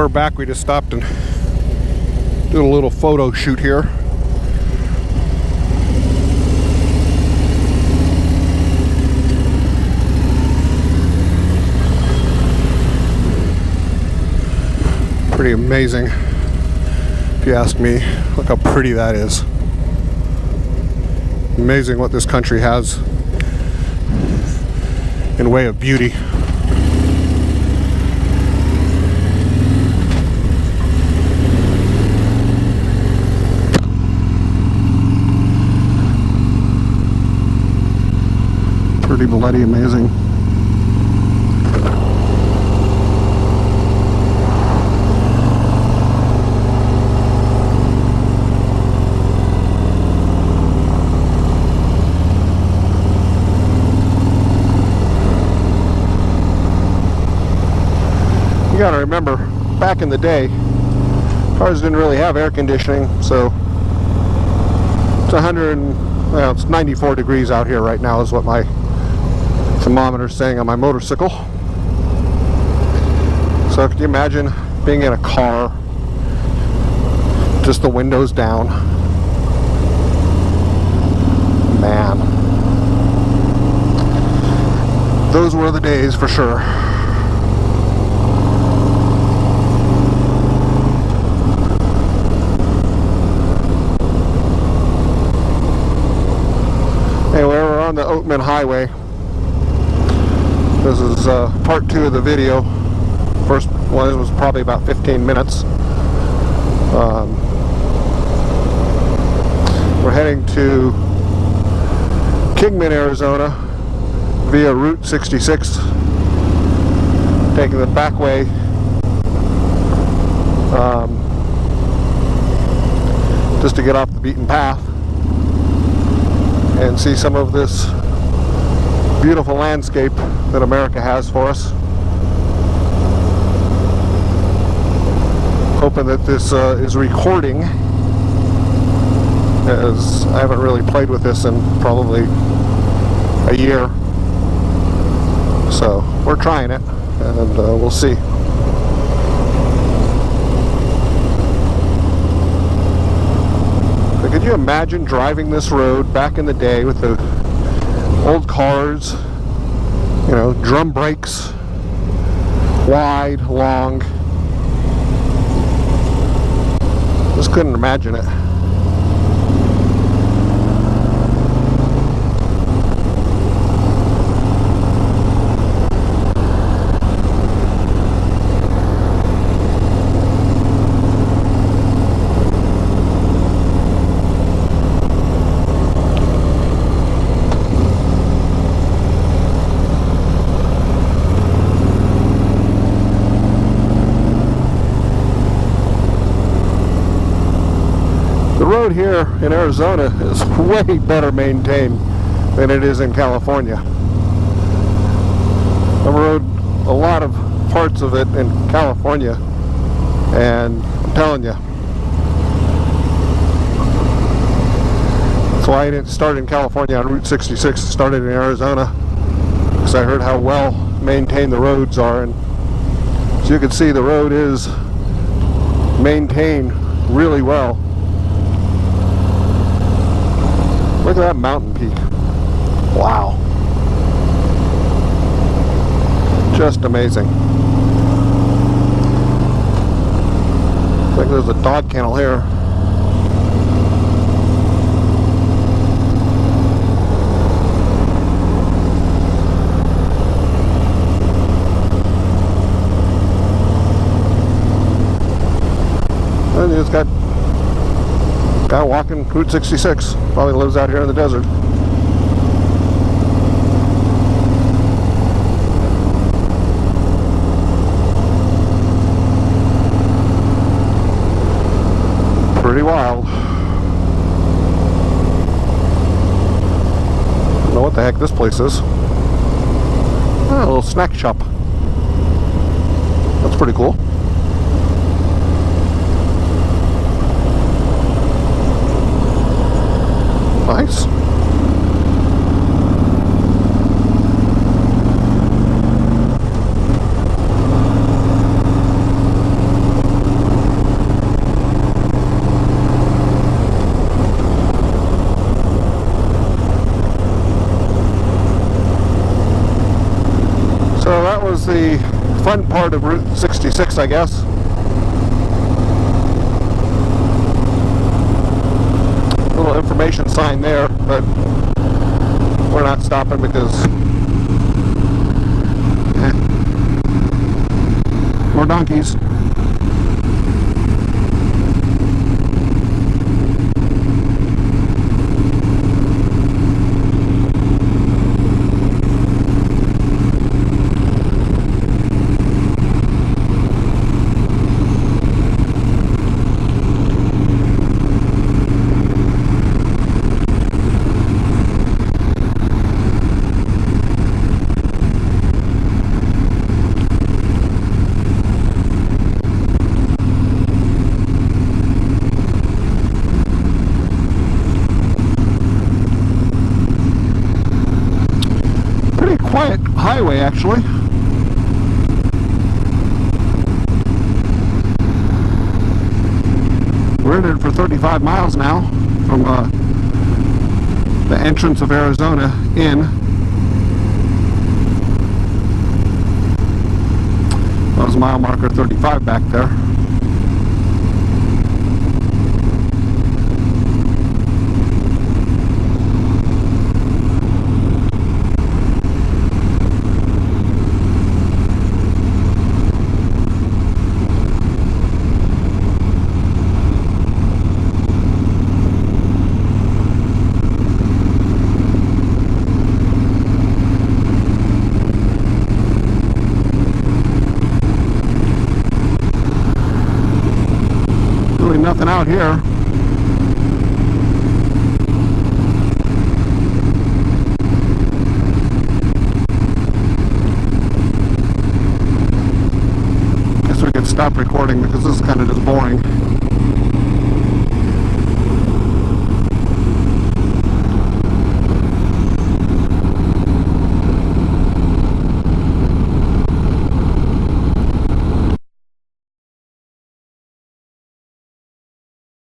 we're back. We just stopped and did a little photo shoot here. Pretty amazing, if you ask me. Look how pretty that is. Amazing what this country has in way of beauty. Pretty bloody amazing. You gotta remember, back in the day, cars didn't really have air conditioning, so it's 94 degrees out here right now is what my thermometer's saying on my motorcycle. So can you imagine being in a car, just the windows down? Man, those were the days for sure. Anyway, we're on the Oatman Highway. This is part 2 of the video. First one was probably about 15 minutes. We're heading to Kingman, Arizona via Route 66, taking the back way just to get off the beaten path and see some of this beautiful landscape that America has for us. Hoping that this is recording, as I haven't really played with this in probably a year. So we're trying it, and we'll see. But could you imagine driving this road back in the day with the old cars, you know, drum brakes, wide, long? Just couldn't imagine it. The road here in Arizona is way better maintained than it is in California. I rode a lot of parts of it in California, and I'm telling you, that's why I didn't start in California on Route 66, started in Arizona, because I heard how well maintained the roads are. And as you can see, the road is maintained really well. Look at that mountain peak. Wow. Just amazing. Looks like there's a dog kennel here. And it's got a guy walking Route 66. Probably lives out here in the desert. Pretty wild. Don't know what the heck this place is. Oh, a little snack shop. That's pretty cool. Nice. front part of Route 66, I guess. Little information sign there, but we're not stopping because more donkeys. Quiet highway, actually. We're in it for 35 miles now from the entrance of Arizona in. That was mile marker 35 back there. Nothing out here. Guess we could stop recording because this is kind of just boring.